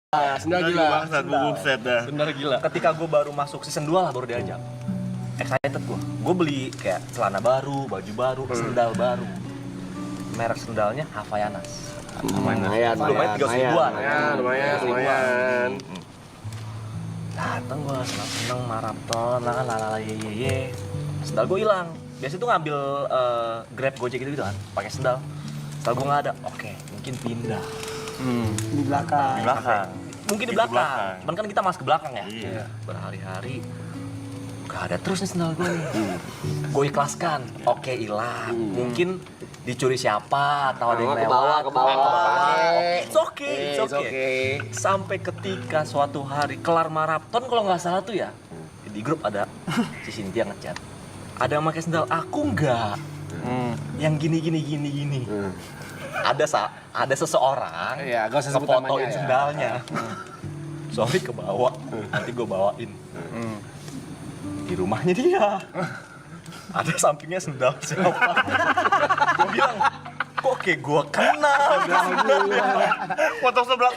Sendal gila. Bangsat, buset dah. Sendal gila. Ketika gue baru masuk season 2 lah baru diajak. Excited gue. Gue beli kayak celana baru, baju baru, sendal baru. Merek sendalnya Havaianas. Lumayan. 300 Lumayan. Dateng gue seneng maraton lah lalala ye. Sendal gue hilang. Biasa tuh ngambil Grab Gojek gitu kan, pakai sendal. Sendal gue nggak ada. Oke, mungkin pindah. Di belakang. Di belakang. Mungkin di Di belakang. belakang. Cuman kan kita masuk ke belakang ya. Iya. Berhari-hari gak ada terus nih sendal gue nih. Gue ikhlaskan. Oke, hilang. Mungkin dicuri siapa atau ada yang lewat. Ke bawah. It's okay. Sampai ketika suatu hari kelar maraton kalau nggak salah tuh ya di grup ada si Cynthia ngechat. Ada yang pakai sendal, aku enggak. Yang gini. Ada seseorang Iya, gak usah sebut namanya ngefotoin ya. sendalnya. Sorry kebawa, nanti gue bawain. Di rumahnya dia. Ada sampingnya sendal siapa. Gue bilang, kok kayak gue kenal. Foto sebelah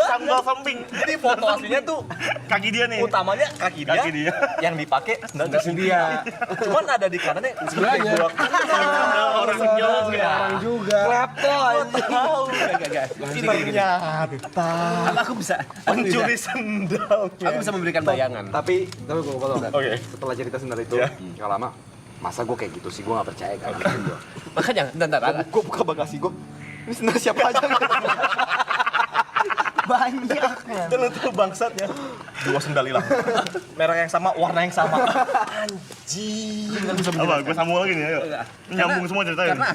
sandal samping. Jadi foto aslinya tuh Kaki dia nih. utamanya kaki dia. Yang dipakai sendal Cynthia. Cuman ada di kanannya Sebelahnya. gua kenal Orang juga. Orang juga. tahu ternyata Aku bisa pencuri sendal. Aku bisa memberikan bayangan. Tapi gue potong kan. Oke. Setelah cerita sendal itu, nggak lama. Masa gue kayak gitu sih, gue nggak percaya kan. Makanya, bentar. Gue buka bagasi gue. Ini sendal siapa aja? Banyak. Dan itu bangsatnya 2 sendal hilang. Merek yang sama, warna yang sama. Anjing. Apa? Gue sambung lagi nih, ayo. Nyambung semua ceritanya. Karena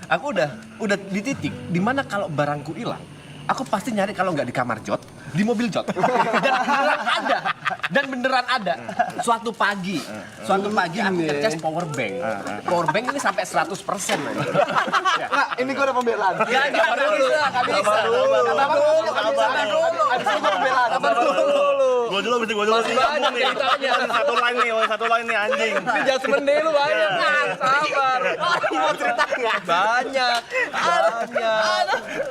aku udah di titik dimana kalau barangku hilang, aku pasti nyari kalau nggak di kamar Jot, di mobil Jot. Dan beneran ada. Suatu pagi aku ngecas power bank. Power bank ini sampai 100%. Nah, ini gue ada pembelaan. Nggak bisa. Sabar dulu. Gue dulu. Nyambung nih. Satu line nih anjing. Ini Jasmine deh lu banyak. Sabar. Mau cerita nggak? Banyak.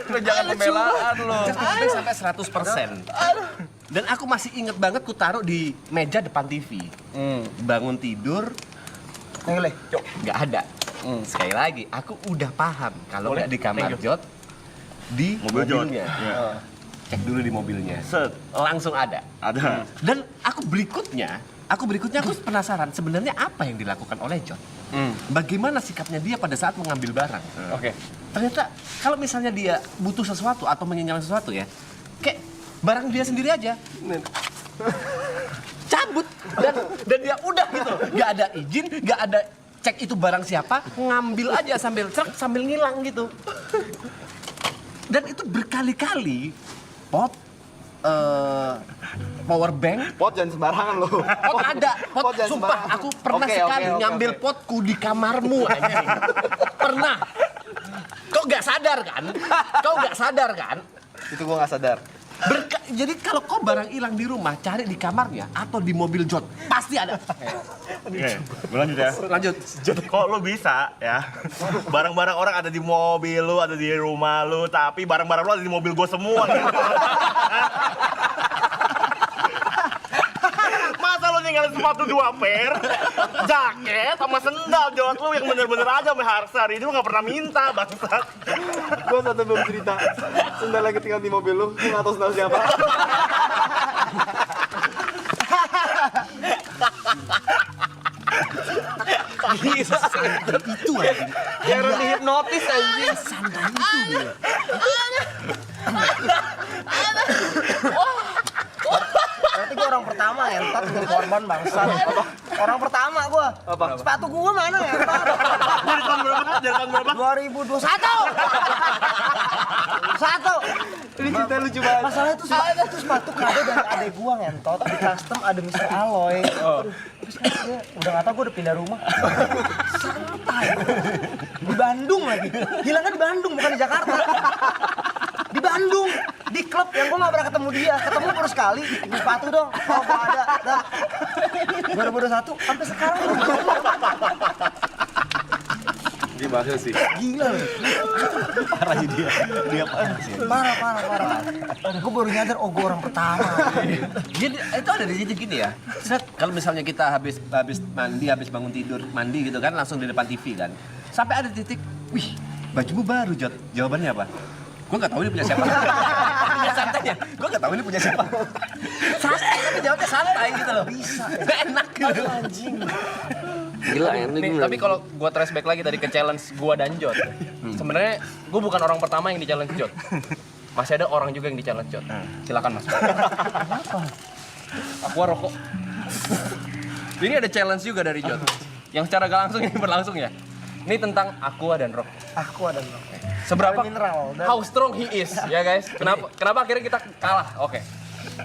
Lu jangan pembelaan lo. Jasmine sampai 100%. Dan aku masih inget banget ku taruh di meja depan TV. Bangun tidur, nggak ada. Sekali lagi, aku udah paham kalau nggak di kamar Jot, di Mobil Jot. mobilnya. Iya. Cek dulu di mobilnya. Set. Langsung ada. Ada. Dan aku berikutnya aku penasaran sebenarnya apa yang dilakukan oleh Jot. Bagaimana sikapnya dia pada saat mengambil barang. Oke. Ternyata kalau misalnya dia butuh sesuatu atau menginginkan sesuatu ya, kayak barang dia sendiri aja. Cabut dan dia udah gitu. Nggak ada izin, nggak ada cek itu barang siapa, ngambil aja sambil ngilang gitu. Dan itu berkali-kali pot power bank. Pot jangan sembarangan lo. Pot ada, pot jangan sumpah sembarangan. aku pernah sekali nyambil potku di kamarmu anjing. Pernah. Kau nggak sadar kan? Itu gue nggak sadar. Jadi kalau kau barang hilang di rumah, cari di kamarnya atau di mobil Jot, pasti ada. Oke, gue lanjut ya. Lanjut. Kok lu bisa ya? Barang-barang orang ada di mobil lu, ada di rumah lu, tapi barang-barang lu ada di mobil gue semua. Masa lu ninggalin sepatu 2 pair, jaket, sama sendal Jot lu yang bener-bener aja sampai Harsar ini lu gak pernah minta bangsat. Gue satu belum cerita. Sendal lagi tinggal di mobil lu, gue nggak tahu sendal siapa. Itu anjing. Yang dihipnotis anjing. Sandal itu dia. Berarti gue orang pertama ya, entar jadi korban bangsa. Orang pertama gue. Apa? Sepatu gue mana ya? Dari tahun berapa? 2021. Ini cerita lucu banget. Masalahnya itu sepatu kado dari adek gue ngentot. Di custom ada Mr. Aloy. Aduh, terus kan dia udah nggak tahu gue udah pindah rumah. Santai. Di Bandung lagi. Hilangnya di Bandung bukan di Jakarta. Di Bandung, di klub yang gue gak pernah ketemu dia. Ketemu baru sekali, di sepatu dong. Oh gak ada. Dah. 2021 sampai sekarang. Gimana sih? Gila lu. Parah dia. Dia parah sih. Parah. Gue baru nyadar, oh gue orang pertama. Dia itu ada di titik gini ya. Set, kalau misalnya kita habis mandi, habis bangun tidur, mandi gitu kan, langsung di depan TV kan. Sampai ada titik, wih, bajumu baru, Jod. Jawabannya apa? Gue nggak tahu ini punya siapa. Punya santainya. Gue nggak tahu ini punya siapa. Santai, tapi jawabnya santai gitu loh. Bisa. Enak gitu. Anjing. Gila ya. Nih, tapi kalau gua trace back lagi tadi ke challenge gua dan Jod. Sebenarnya gua bukan orang pertama yang di challenge Jod. Masih ada orang juga yang di challenge Jod. Silakan Mas. Kenapa? Aqua rokok. Ini ada challenge juga dari Jod. Yang secara gak langsung ini berlangsung ya. Ini tentang aqua dan rokok. Aku ada dong. Seberapa Mineral. how strong he is, ya guys? Kenapa akhirnya kita kalah? Oke.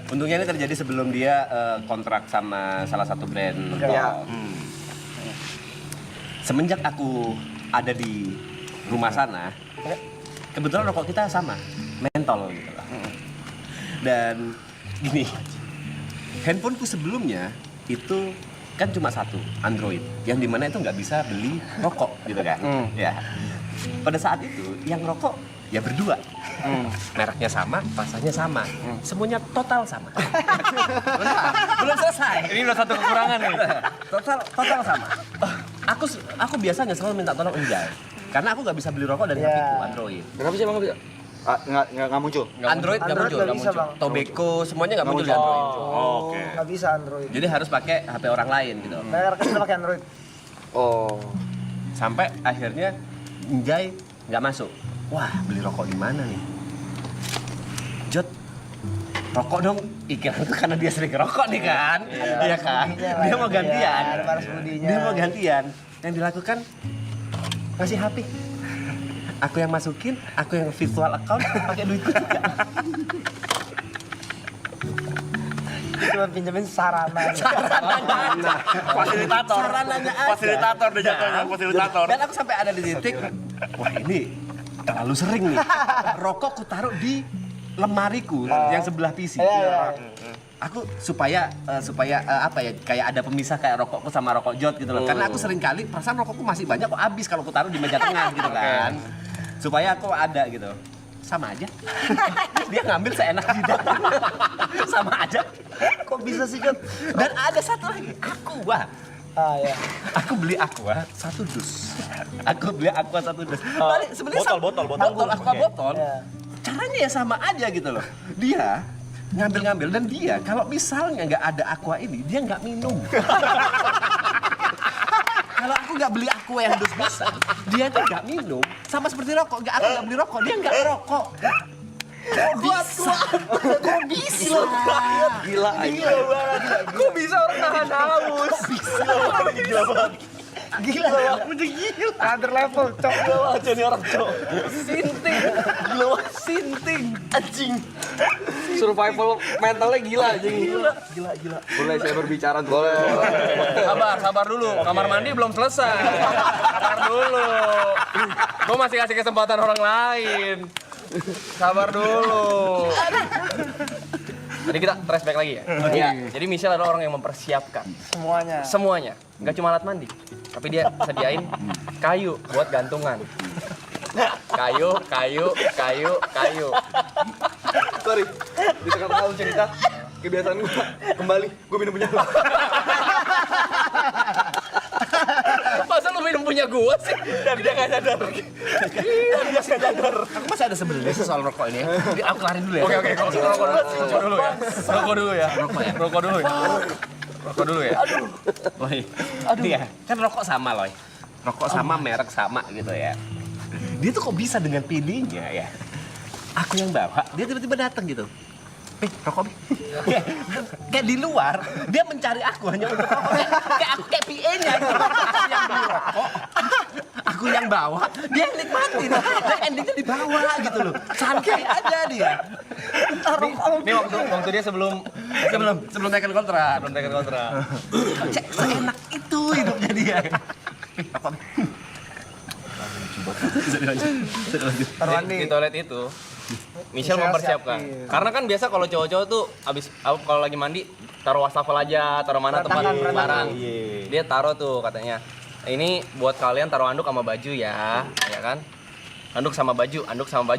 Untungnya ini terjadi sebelum dia kontrak sama salah satu brand rokok. Ya. Semenjak aku ada di rumah sana, kebetulan rokok kita sama, mentol gitu lah. Dan gini, handphoneku sebelumnya itu kan cuma satu, Android, yang dimana itu nggak bisa beli rokok gitu kan. Ya. Pada saat itu yang rokok ya berdua. Mereknya sama, rasanya sama. Semuanya total sama. Belum selesai. Ini udah satu kekurangan nih. Total sama. Aku biasanya selalu minta tolong Enjay. Karena aku nggak bisa beli rokok dari Ya. HP-ku Android. Kenapa sih Bang bisa? Nggak muncul. Android nggak muncul. nggak bisa, Bang. Tobacco semuanya nggak muncul di Android. Oke. Nggak bisa Android. Jadi harus pakai HP orang lain gitu. Mereka udah pakai Android. Oh. Sampai akhirnya Enjay nggak masuk. Wah, beli rokok di mana nih? Jod, rokok dong. Iklanku karena dia sering rokok nih kan. Iya kan? Dia mau gantian. Ada balas budinya. Dia mau gantian. Yang dilakukan ngasih HP. Aku yang masukin, aku yang virtual account, pakai duitku juga. Cuma pinjemin sarana. Fasilitator. Sarananya aja. Fasilitator deh jatuhnya, fasilitator. Dan aku sampai ada di titik, wah ini terlalu sering nih. Rokok ku taruh di lemariku yang sebelah PC. Iya. Aku supaya apa ya, kayak ada pemisah kayak rokokku sama rokok Jod gitu loh. Karena aku sering kali perasaan rokokku masih banyak kok habis kalau ku taruh di meja tengah gitu kan. Supaya aku ada gitu. Sama aja. Dia ngambil seenak jidat. Sama aja. Kok bisa sih, Jod? Dan ada satu lagi, Aqua. Ya. Aku beli Aqua 1 dus. Aku beli Aqua 1 dus. Balik sebenarnya Botol. Aqua botol. Ya. Caranya ya sama aja gitu loh. Dia ngambil dan dia kalau misalnya nggak ada Aqua ini, dia nggak minum. Kalau aku nggak beli Aqua yang dus-dusan, dia tuh nggak minum. Sama seperti rokok, aku nggak beli rokok, dia nggak ngerokok. Kok bisa? Gila aja. Kok bisa orang nahan haus? Gila. Another level, cok. Gila aja nih orang cok. Sinting. Gila banget. Sinting. Anjing. Survival mentalnya gila anjing. Gila. Boleh saya berbicara? Boleh. Sabar dulu. Kamar mandi belum selesai. Sabar dulu. Gua masih kasih kesempatan orang lain. Sabar dulu. Tadi kita trace back lagi ya? Iya. Jadi Michelle adalah orang yang mempersiapkan semuanya. Nggak cuma alat mandi, tapi dia sediain kayu buat gantungan. Kayu. Sorry, di tengah-tengah lu cerita, kebiasaan gue kembali, gue minum punya lu. Masa lu minum punya gua sih? Dan dia nggak sadar. Aku masih ada sebenarnya soal rokok ini. Ya. Aku kelarin dulu ya. Oke, rokok dulu ya. Rokok dulu ya. Loy. Iya, kan rokok sama Loy. Rokok sama, merek sama gitu ya. Dia tuh kok bisa dengan pilihnya ya. Aku yang bawa, dia tiba-tiba datang gitu. Rokok, kayak di luar, dia mencari aku hanya untuk rokok. Kayak PA-nya gitu. Aku yang beli rokok, aku yang bawa, dia yang nikmatin. Dan endingnya dibawa gitu loh. Santai aja dia. Ini waktu dia sebelum Tekan kontrak. Seenak itu hidupnya dia. Rokok. di toilet itu Michelle mempersiapkan. Karena kan biasa kalau cowok-cowok tuh abis kalau lagi mandi taruh wastafel aja, taruh mana tempat Berantakan. barang. Dia taruh tuh katanya. Ini buat kalian taruh anduk sama baju ya kan? Anduk sama baju.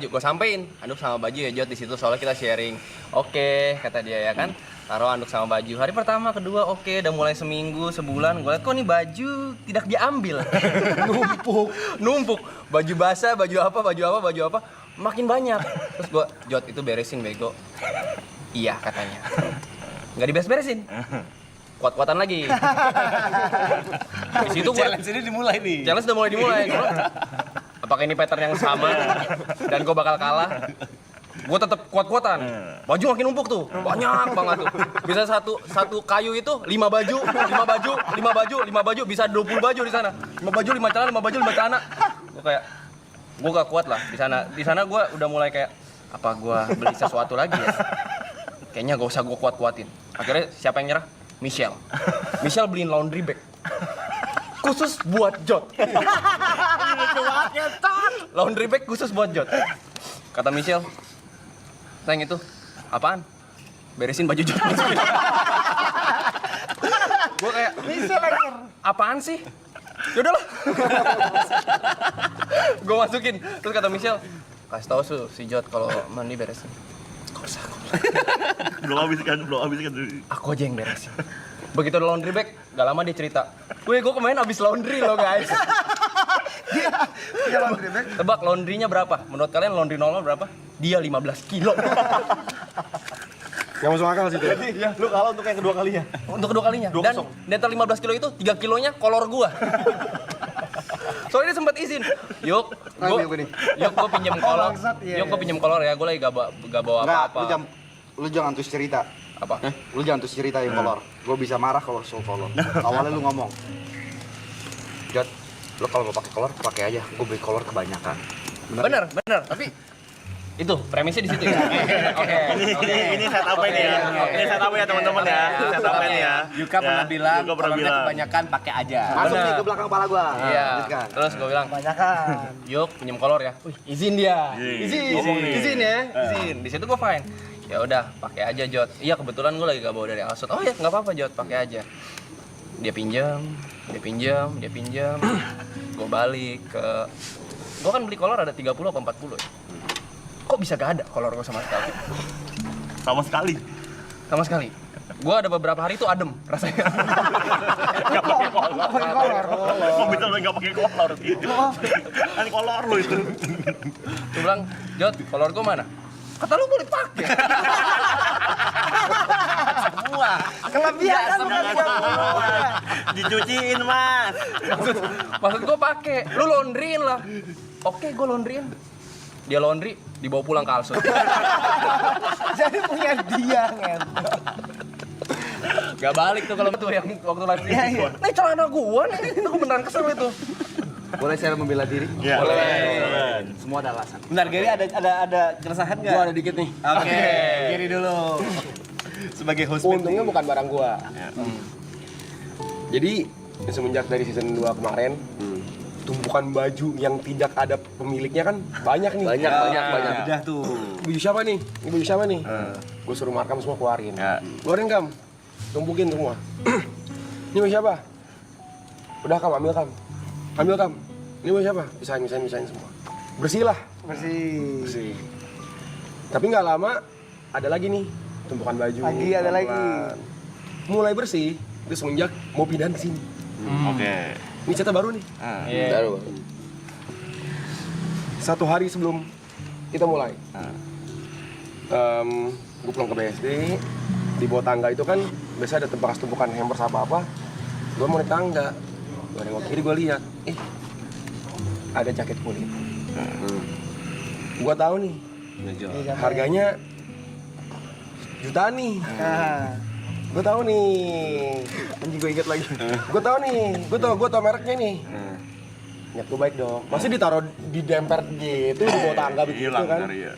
Gue sampein, anduk sama baju ya Jod di situ soalnya kita sharing. Oke, kata dia ya kan. Taruh anduk sama baju. Hari pertama, kedua oke, udah mulai seminggu, sebulan. Gue liat kok nih baju tidak diambil. Numpuk. Baju basah, baju apa. Makin banyak. Terus gue, Jod itu beresin bego. Iya katanya. Nggak diberes-beresin. Kuat-kuatan lagi. Di situ gue Challenge ini dimulai nih. challenge udah mulai dimulai. Apakah ini pattern yang sama dan gue bakal kalah? Gue tetap kuat-kuatan. Baju makin numpuk tuh, banyak banget tuh. Bisa satu kayu itu 5 baju, bisa 20 baju di sana. 5 baju, 5 celana. Gue gak kuat lah di sana. Di sana gue udah mulai kayak apa gue beli sesuatu lagi ya? Kayaknya gak usah gue kuat-kuatin. Akhirnya siapa yang nyerah? Michelle beliin laundry bag khusus buat Jod. Laundry bag khusus buat Jod. Kata Michelle, sayang itu apaan? Beresin baju Jod. Gue kayak, apaan sih? Yaudahlah. Gue masukin. Terus kata Michelle, kasih tau si Jod kalau mandi beresin. Belum habis kan. Aku aja yang beresin. Begitu ada laundry bag, gak lama dia cerita, gue kemarin habis laundry loh guys. Dia laundry bag. Tebak laundrynya berapa? Menurut kalian laundry normal berapa? Dia 15 kilo. Yang masuk akal sih itu. Iya, lu kalah untuk yang kedua kalinya. Untuk kedua kalinya. Dua Dan kosong. di antara 15 kilo itu 3 kilonya kolor gua. Soalnya dia sempat izin. Yuk, gue pinjam kolor. Bangsat, iya, Yuk, gue iya. pinjam kolor ya. Gue lagi gak bawa Enggak, apa-apa. lu jangan terus cerita. Apa? Lu jangan terus cerita yang kolor. Gue bisa marah kalau soal kolor. Awalnya lu ngomong, Jod, lu kalau mau pakai kolor, pakai aja. Gue beli kolor kebanyakan. Bener. Tapi itu premisnya di situ ya. Oke. Ini setup ini ya. Ini setup ya teman-teman ya. Setup ini ya. Yuka pernah bilang, Yuka pernah kolornya bilang. kebanyakan pakai aja. Masuk Bener. nih ke belakang kepala gue. Iya. Terus gue bilang, Banyakan. yuk pinjam kolor ya. Wih, izin dia. Ngomong nih. Izin ya. Izin. Di situ gue fine. Ya udah, pakai aja Jod. Iya kebetulan gue lagi gak bawa dari Alsut. Oh ya nggak apa-apa Jod, pakai aja. Dia pinjam. Gue balik ke. Gue kan beli kolor ada 30 apa 40 ya. Kok bisa gak ada kolor gue sama sekali? Sama sekali. Gue ada beberapa hari itu adem rasanya. Nggak pakai kolor. Kok bisa lu nggak pakai kolor? Kan kolor lu itu. Gue bilang, Jod, kolor gue mana? Kata lu boleh pakai. Kelebihan kan bukan semua. Dicuciin mas. Maksud gue pakai. Lu laundryin lah. Oke, gue laundryin. Dia laundry, dibawa pulang ke Alsut. Jadi punya dia ngentot. Gak balik tuh kalau tuh yang waktu live Iya, iya. Nih celana gua nih, itu gua beneran kesel itu. Boleh saya membela diri? Iya. Semua ada alasan. Bentar, Gary ada keresahan nggak? Gua ada dikit nih. Oke, Gary dulu. Sebagai host Untungnya bukan barang gua. Jadi semenjak dari season 2 kemarin, tumpukan baju yang tidak ada pemiliknya kan banyak nih. Banyak. Udah tuh. Baju siapa nih? Ini baju siapa nih? Gue suruh Markam semua keluarin. Keluarin Kam. Tumpukin semua. Ini baju siapa? Udah Kam, ambil Kam. Ambil Kam. Ini baju siapa? Misahin semua. Bersih lah. Bersih. Tapi nggak lama ada lagi nih tumpukan baju. Lagi, ada lagi. pelan-pelan. Mulai bersih. Terus semenjak mau pindahan ke sini. Oke. Ini cerita baru nih. Baru. 1 hari sebelum kita mulai. Gue pulang ke BSD, di bawah tangga itu kan biasa ada bekas tumpukan hampers apa-apa. Gue mau naik tangga, gue nengok kiri gue lihat, ada jaket kulit. Gue tahu nih, harganya jutaan nih. Gue tahu nih, Anjing gue inget lagi. gue tahu nih, gue tau mereknya nih. Niat gue baik dong. Masih ditaruh di demper gitu di bawah tangga begitu Hilang kan? dari ya.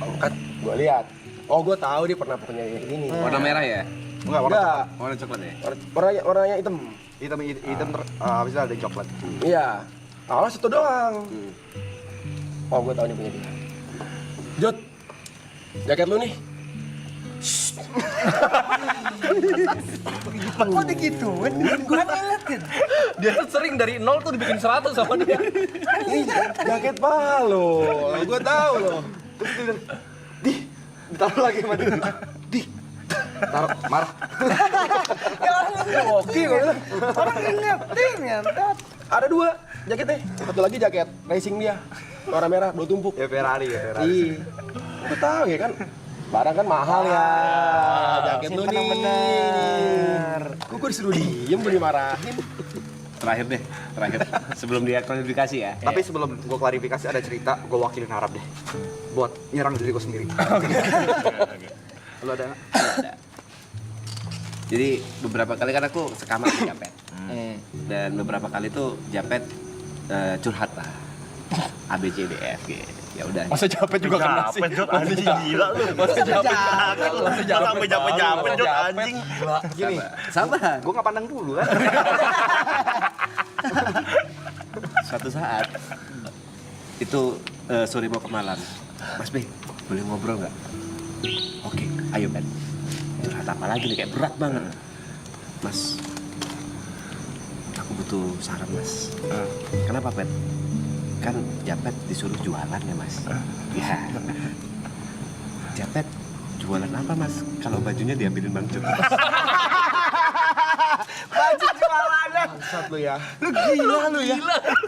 Angkat, gue lihat. Oh, gue tahu dia pernah punya ini. Warna merah ya? Enggak, warna Enggak, Warna coklat ya? warnanya hitam. hitam habis itu ada coklat. Iya. Awalnya situ doang. Oh, gue tahu nih punya dia. Jod, jaket lu nih. Shh, Kok digituin? Gue ngeliatin. Dia tuh sering dari 0 tuh dibikin 100 sama dia. Ini jaket Palo. Gue tahu loh. Terus dia bilang, "Di, ditaruh lagi sama dia." "Di, taruh, marah." Oke, gue bilang. Orang ingetin ngentot. Ada 2 jaketnya. Satu lagi jaket racing dia. Warna merah, 2 tumpuk. Ya Ferrari ya, Ferrari. Iya. Gue tahu ya kan. Barang kan mahal ya. Jaket lu Simpen yang nih. bener. Gue disuruh diem, gue dimarahin. Terakhir deh, terakhir. Sebelum dia klarifikasi ya. Tapi sebelum gue klarifikasi ada cerita, gue wakilin Arab deh. Buat nyerang diri gue sendiri. Lu ada nggak? Ada. Jadi beberapa kali kan aku sekamar sama Japet. Dan beberapa kali tuh Japet curhat lah. A B C D E F G. Ya udah. Masa Japet juga kena sih? Japet, Jod, anjing gila lu. Masa Japet kaget, masa Japet, Jod, anjing. Gini, Sabar. gue nggak pandang dulu kan. Suatu saat itu sore mau ke Malang. Mas B, boleh ngobrol nggak? Oke, ayo Ben. Curhat apa lagi nih, kayak berat banget. Mas, aku butuh saran Mas. Kenapa Ben? Kan Japet disuruh jualan ya Mas. Ya. Japet jualan apa Mas? Kalau bajunya diambilin Bang Jod. Baju jualannya. Bangsat lu ya. Lu gila lu ya.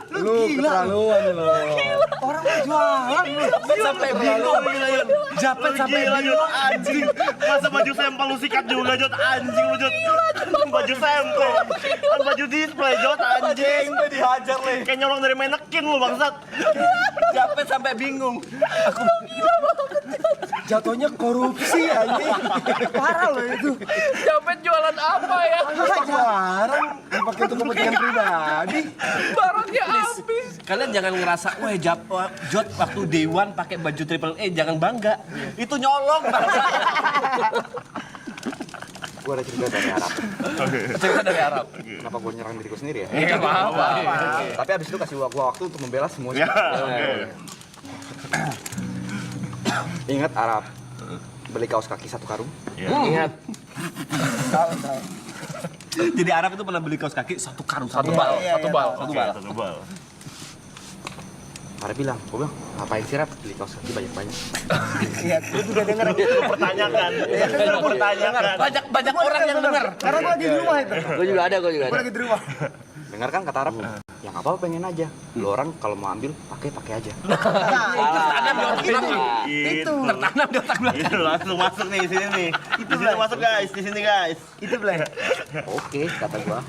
Lu keterlaluan lu. Orang mau jualan lu. Sampai bingung gila, Jod. Japet sampai Gila, Jod, bingung. anjing. Masa baju sampel lu sikat juga, Jod, anjing lu, Jod. Baju sampel. Kan baju display, Jod, anjing. Dihajar le. Kayak nyolong dari manekin lu, bangsat. Japet sampai bingung. Jatuhnya korupsi anjing. Parah lo itu. Japet jualan apa ya? Barang dipakai untuk kepentingan pribadi. Barangnya habis. Kalian jangan ngerasa, wah Jod waktu Day One pakai baju Triple E, jangan bangga. Itu nyolong bangsa. Gue ada cerita dari Arab. Cerita dari Arab. Kenapa gue nyerang diri gue sendiri ya? Enggak apa-apa. Tapi abis itu kasih gua waktu untuk membela semuanya. Ingat Arab beli kaos kaki 1 karung? Ingat. Jadi Arab itu pernah beli kaos kaki 1 karung. Satu bal. Arab bilang, gue bilang, ngapain sih Rap beli kaos kaki banyak-banyak? Iya, gue juga denger. Pertanyakan. Banyak orang yang dengar. Karena gue lagi di rumah itu. Gue juga ada. Gue lagi di rumah. Dengar kan kata Arab? Ya nggak apa-apa, pengen aja. Lu orang kalau mau ambil, pakai aja. Tertanam di otak belakang. Itu. Tertanam di otak belakang. Itu langsung masuk nih, sini nih. Di sini masuk guys, di sini guys. Itu Blay. Oke, kata gua.